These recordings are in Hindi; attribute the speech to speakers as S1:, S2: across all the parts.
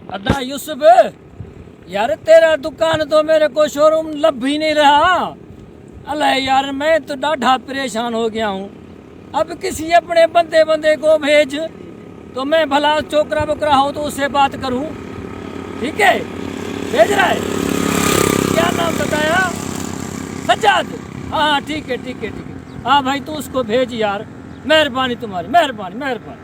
S1: अदा यूसुफ यार, तेरा दुकान तो मेरे को शोरूम लब ही नहीं रहा। अल्लाह यार, मैं तो डाढ़ा परेशान हो गया हूँ। अब किसी अपने बंदे को भेज तो मैं भला चोकरा बोकरा हो तो उससे बात करूँ। ठीक है, भेज रहा है। क्या नाम बताया? सज्जाद। हाँ ठीक है। हाँ भाई, तू उसको भेज यार। मेहरबानी तुम्हारी, मेहरबानी।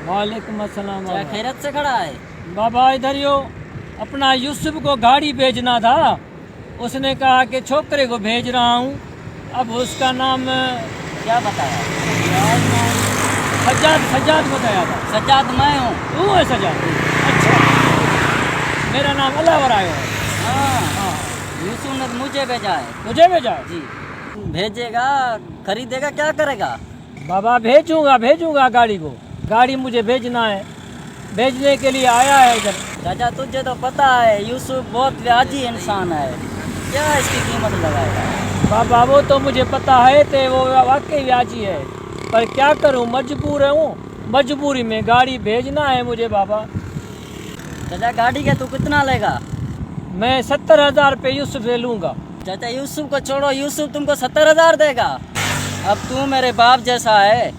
S1: वालेकुम अस्सलाम।
S2: क्या खैरत से खड़ा है?
S1: बाबा इधर यो, अपना यूसुफ को गाड़ी भेजना था। उसने कहा कि छोकरे को भेज रहा हूँ। अब उसका नाम
S2: क्या बताया?
S1: सज्जाद बताया था।
S2: सज्जाद मैं हूँ।
S1: तू है सज्जाद? अच्छा, मेरा नाम अलावर आया है।
S2: हाँ, यूसुफ ने मुझे भेजा है।
S1: मुझे भेजा है
S2: जी। भेजेगा, खरीदेगा, क्या करेगा?
S1: बाबा भेजूंगा गाड़ी को। गाड़ी मुझे भेजना है, भेजने के लिए आया है इधर।
S2: चाचा तुझे तो पता है यूसुफ बहुत व्याजी इंसान है, क्या इसकी कीमत लगाएगा?
S1: बाबा वो तो मुझे पता है, तो वो वाकई व्याजी है, पर क्या करूं, मजबूर हूँ। मजबूरी में गाड़ी भेजना है मुझे बाबा।
S2: चाचा गाड़ी का तू कितना लेगा?
S1: मैं 70,000 रुपये यूसुफ से लूँगा।
S2: चाचा यूसुफ को छोड़ो, यूसुफ तुमको 70,000 देगा। अब तू मेरे बाप जैसा है,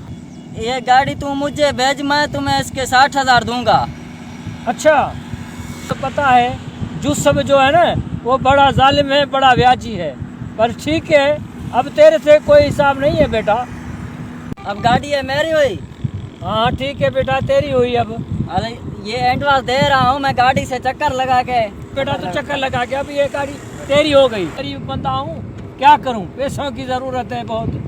S2: ये गाड़ी तू मुझे भेज, मैं तुम्हें इसके 60,000 दूंगा।
S1: अच्छा, तो पता है यूसुफ जो है ना, वो बड़ा जालिम है, बड़ा व्याजी है, पर ठीक है, अब तेरे से कोई हिसाब नहीं है बेटा।
S2: अब गाड़ी है मेरी हुई।
S1: हाँ ठीक है बेटा, तेरी हुई। अब
S2: अरे ये एडवांस दे रहा हूँ मैं, गाड़ी से चक्कर लगा के।
S1: बेटा तो चक्कर लगा के अब ये गाड़ी तेरी हो गई। गरीब बंदा हूँ, क्या करूँ, पैसों की ज़रूरत है बहुत।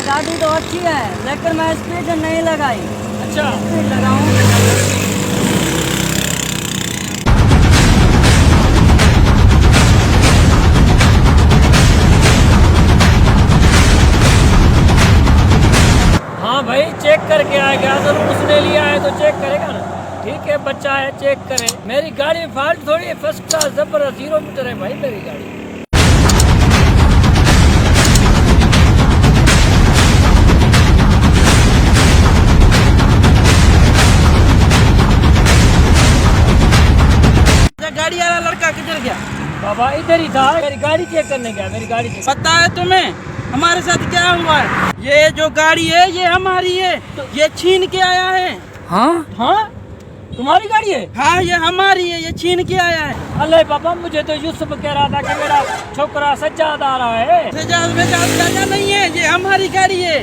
S2: गाड़ी तो अच्छी है, लेकिन मैं स्पीड नहीं लगाई।
S1: अच्छा,
S2: स्पीड लगाऊं?
S1: हाँ भाई, चेक करके आएगा जरूर। उसने लिया है तो चेक करेगा ना। ठीक है, बच्चा है, चेक करे। मेरी गाड़ी में फाल्ट थोड़ी है, फर्स्ट क्लास जबरदस्त 0 मीटर है भाई मेरी गाड़ी।
S2: गाड़ी वाला लड़का किधर गया?
S1: बाबा इधर ही था, मेरी गाड़ी चेक करने गया। मेरी गाड़ी चेक।
S2: पता है तुम्हें हमारे साथ क्या हुआ है? ये जो गाड़ी है ये हमारी है, ये छीन के आया है।
S1: हाँ, तुम्हारी गाड़ी है?
S2: हाँ ये हमारी है, ये छीन के आया है।
S1: अल्लाह बाबा, मुझे तो यूसुफ कह रहा था कि मेरा छोकरा सज्जाद आ रहा है।
S2: सज्जाद चाचा नहीं है, ये हमारी गाड़ी है।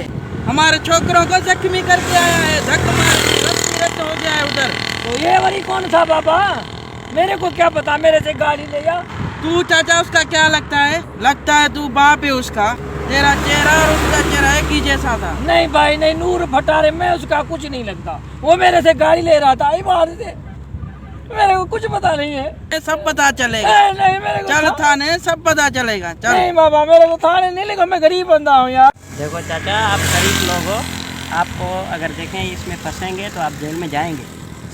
S2: हमारे छोकरों को जख्मी करके आया है, धक्का मार के रद्द हो गया है उधर।
S1: तो ये वाली कौन था बाबा? मेरे को क्या पता, मेरे से गाड़ी ले जा।
S2: तू चाचा उसका क्या लगता है? लगता है तू बाप है उसका। तेरा चेहरा और उसका चेहरा एक ही जैसा था।
S1: नहीं भाई नहीं, नूर फटारे में उसका कुछ नहीं लगता। वो मेरे से गाड़ी ले रहा था, ईमान से। मेरे को कुछ पता नहीं है।
S2: ये सब पता चलेगा।
S1: नहीं मेरे को
S2: चल थाने, सब पता चलेगा। चल।
S1: नहीं बाबा, मेरे को थाने नहीं लेगा, मैं गरीब बंदा हूँ यार।
S3: देखो चाचा, आप गरीब लोग हो, आपको अगर देखें इसमें फंसेंगे तो आप जेल में जाएंगे,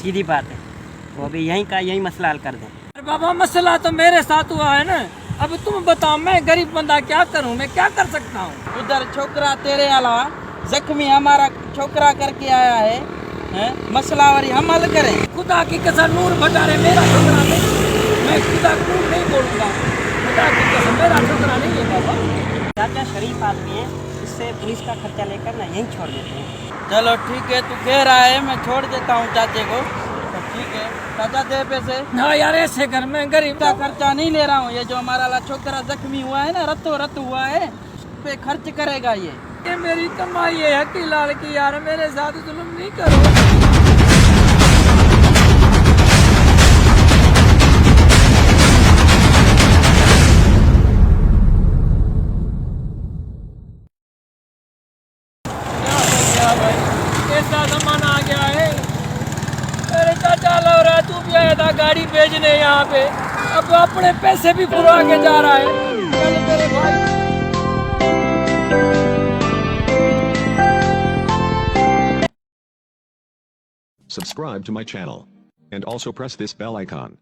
S3: सीधी बात है। तो अभी यही मसला हल कर दें।
S1: अरे बाबा, मसला तो मेरे साथ हुआ है ना। अब तुम बताओ, मैं गरीब बंदा क्या करूं, मैं क्या कर सकता हूं?
S2: उधर छोकरा तेरे अलावा जख्मी हमारा छोकरा करके आया है, मसलावरी हम हल करें।
S1: खुदा की कसम, नूर भटारे मेरा छोकरा नहीं। मैं खुदा को नहीं बोलूंगा, खुदा की कसम मेरा छोकरा नहीं है बाबा।
S3: चाचा शरीफ आदमी है, इससे पुलिस का खर्चा लेकर ना यहीं छोड़ देते हैं।
S2: चलो ठीक है, तू कह रहा है, मैं छोड़ देता हूँ चाचे को। तो ठीक है चाचा, दे पैसे।
S1: हाँ यार, ऐसे कर, मैं गरीब
S2: का खर्चा नहीं ले रहा हूँ। ये जो हमारा छोकरा जख्मी हुआ है ना, रत्तो हुआ है, उस पे खर्च करेगा ये
S1: मेरी कमाई है हकी लाल की यार, मेरे साथ जुल्म नहीं करो। ने यहाँ पे, अब अपने पैसे भी पुरा के जा रहा है। चल मेरे भाई।
S4: Subscribe to my channel. And also press this bell icon.